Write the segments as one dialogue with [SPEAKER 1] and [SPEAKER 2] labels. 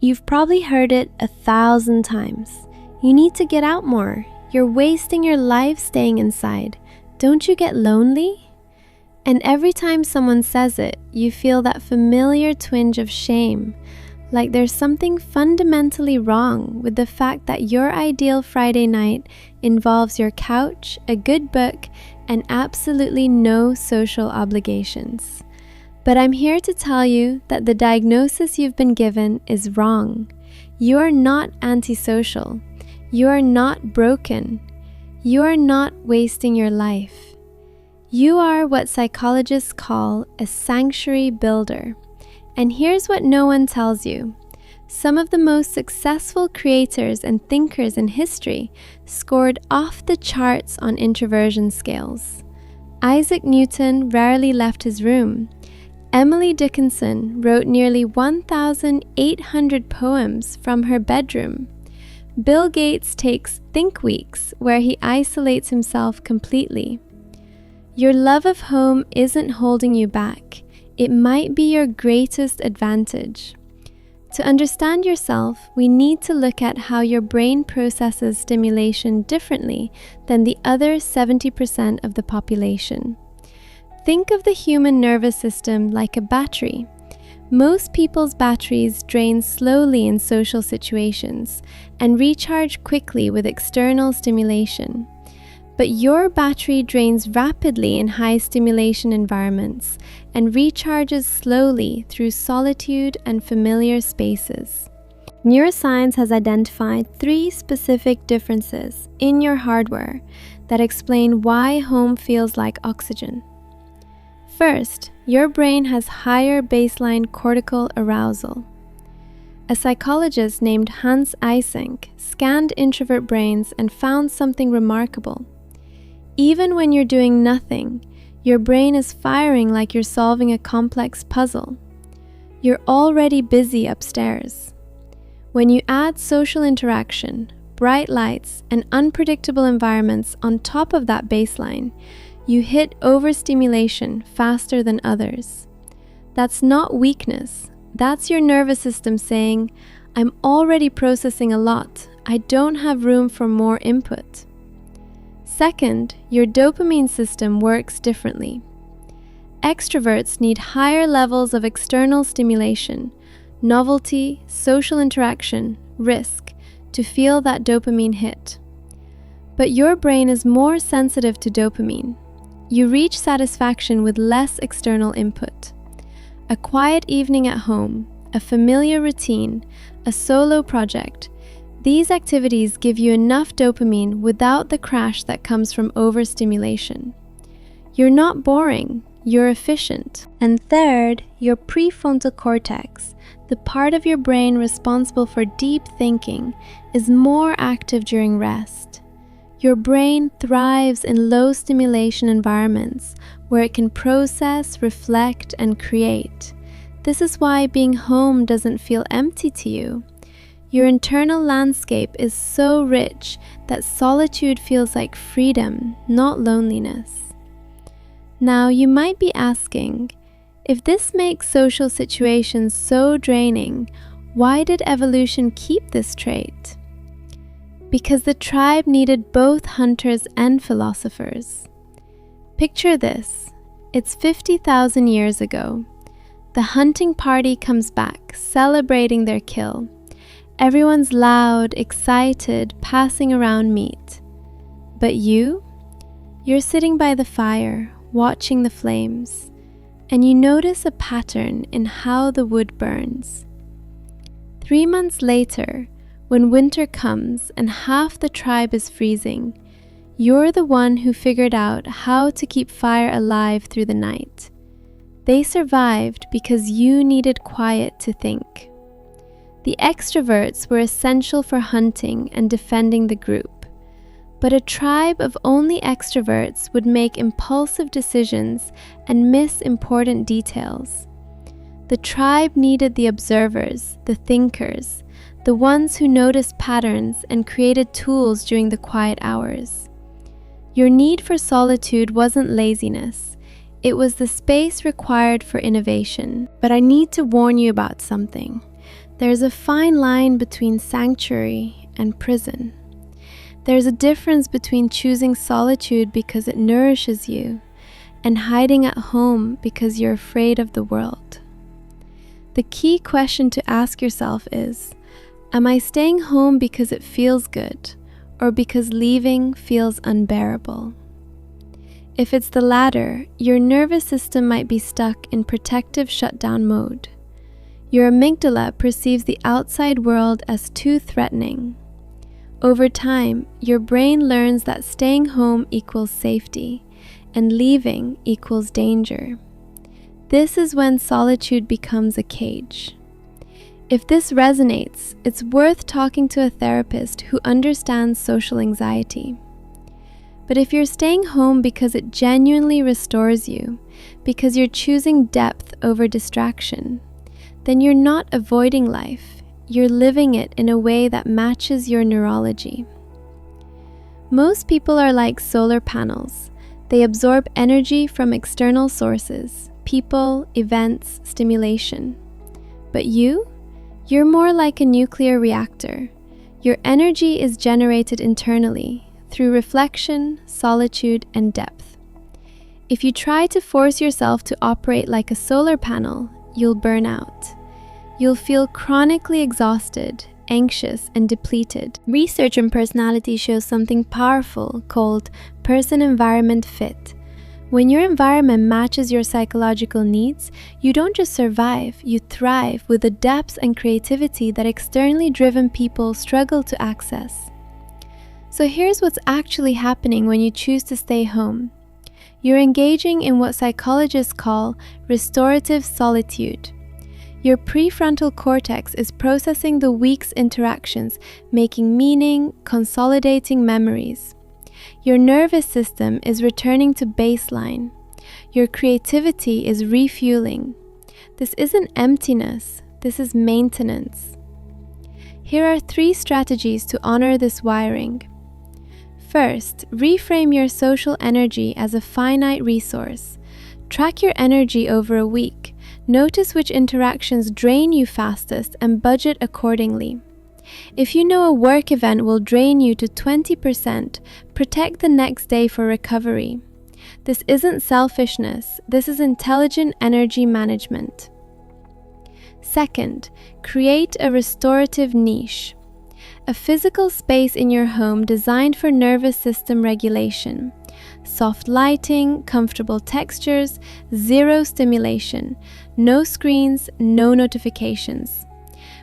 [SPEAKER 1] You've probably heard it 1,000 times. You need to get out more. You're wasting your life staying inside. Don't you get lonely? And every time someone says it, you feel that familiar twinge of shame, like there's something fundamentally wrong with the fact that your ideal Friday night involves your couch, a good book, and absolutely no social obligations. But I'm here to tell you that the diagnosis you've been given is wrong. You are not antisocial. You are not broken. You are not wasting your life. You are what psychologists call a sanctuary builder. And here's what no one tells you. Some of the most successful creators and thinkers in history scored off the charts on introversion scales. Isaac Newton rarely left his room. Emily Dickinson wrote nearly 1,800 poems from her bedroom. Bill Gates takes think weeks where he isolates himself completely. Your love of home isn't holding you back. It might be your greatest advantage. To understand yourself, we need to look at how your brain processes stimulation differently than the other 70% of the population. Think of the human nervous system like a battery. Most people's batteries drain slowly in social situations and recharge quickly with external stimulation. But your battery drains rapidly in high stimulation environments and recharges slowly through solitude and familiar spaces. Neuroscience has identified 3 specific differences in your hardware that explain why home feels like oxygen. First, your brain has higher baseline cortical arousal. A psychologist named Hans Eysenck scanned introvert brains and found something remarkable. Even when you're doing nothing, your brain is firing like you're solving a complex puzzle. You're already busy upstairs. When you add social interaction, bright lights, and unpredictable environments on top of that baseline, you hit overstimulation faster than others. That's not weakness. That's your nervous system saying, I'm already processing a lot. I don't have room for more input. Second, your dopamine system works differently. Extroverts need higher levels of external stimulation, novelty, social interaction, risk, to feel that dopamine hit. But your brain is more sensitive to dopamine. You reach satisfaction with less external input. A quiet evening at home, a familiar routine, a solo project. These activities give you enough dopamine without the crash that comes from overstimulation. You're not boring, you're efficient. And third, your prefrontal cortex, the part of your brain responsible for deep thinking, is more active during rest. Your brain thrives in low stimulation environments where it can process, reflect, and create. This is why being home doesn't feel empty to you. Your internal landscape is so rich that solitude feels like freedom, not loneliness. Now, you might be asking, if this makes social situations so draining, why did evolution keep this trait? Because the tribe needed both hunters and philosophers. Picture this. It's 50,000 years ago. The hunting party comes back, celebrating their kill. Everyone's loud, excited, passing around meat. But you're sitting by the fire, watching the flames, and you notice a pattern in how the wood burns. 3 months later, when winter comes and half the tribe is freezing, you're the one who figured out how to keep fire alive through the night. They survived because you needed quiet to think. The extroverts were essential for hunting and defending the group, but a tribe of only extroverts would make impulsive decisions and miss important details. The tribe needed the observers, the thinkers, the ones who noticed patterns and created tools during the quiet hours. Your need for solitude wasn't laziness. It was the space required for innovation. But I need to warn you about something. There's a fine line between sanctuary and prison. There's a difference between choosing solitude because it nourishes you and hiding at home because you're afraid of the world. The key question to ask yourself is, am I staying home because it feels good or because leaving feels unbearable? If it's the latter, your nervous system might be stuck in protective shutdown mode. Your amygdala perceives the outside world as too threatening. Over time, your brain learns that staying home equals safety and leaving equals danger. This is when solitude becomes a cage. If this resonates, it's worth talking to a therapist who understands social anxiety. But if you're staying home because it genuinely restores you, because you're choosing depth over distraction, then you're not avoiding life, you're living it in a way that matches your neurology. Most people are like solar panels. They absorb energy from external sources, people, events, stimulation. But you're more like a nuclear reactor. Your energy is generated internally through reflection, solitude, and depth. If you try to force yourself to operate like a solar panel, you'll burn out. You'll feel chronically exhausted, anxious, and depleted. Research in personality shows something powerful called person-environment fit. When your environment matches your psychological needs, you don't just survive, you thrive with the depth and creativity that externally driven people struggle to access. So here's what's actually happening when you choose to stay home. You're engaging in what psychologists call restorative solitude. Your prefrontal cortex is processing the week's interactions, making meaning, consolidating memories. Your nervous system is returning to baseline. Your creativity is refueling. This isn't emptiness, this is maintenance. Here are 3 strategies to honor this wiring. First, reframe your social energy as a finite resource. Track your energy over a week. Notice which interactions drain you fastest and budget accordingly. If you know a work event will drain you to 20%, protect the next day for recovery. This isn't selfishness, this is intelligent energy management. Second, create a restorative niche. A physical space in your home designed for nervous system regulation. Soft lighting, comfortable textures, zero stimulation, no screens, no notifications.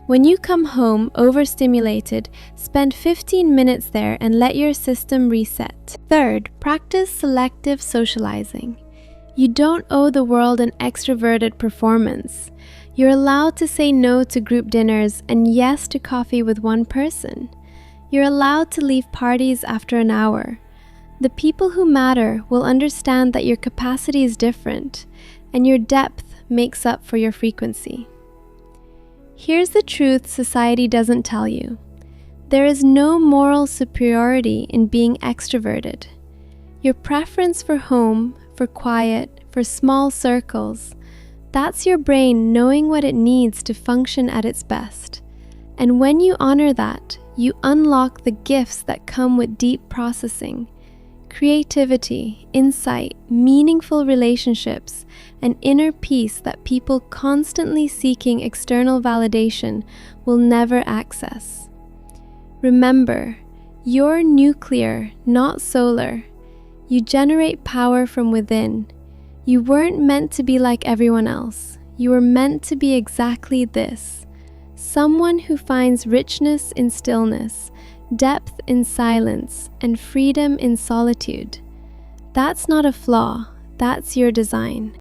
[SPEAKER 1] When you come home overstimulated, spend 15 minutes there and let your system reset. Third, practice selective socializing. You don't owe the world an extroverted performance. You're allowed to say no to group dinners and yes to coffee with one person. You're allowed to leave parties after an hour. The people who matter will understand that your capacity is different, and your depth makes up for your frequency. Here's the truth society doesn't tell you. There is no moral superiority in being extroverted. Your preference for home, for quiet, for small circles, that's your brain knowing what it needs to function at its best. And when you honor that, you unlock the gifts that come with deep processing. Creativity, insight, meaningful relationships, and inner peace that people constantly seeking external validation will never access. Remember, you're nuclear, not solar. You generate power from within. You weren't meant to be like everyone else. You were meant to be exactly this. Someone who finds richness in stillness, depth in silence, and freedom in solitude. That's not a flaw, that's your design.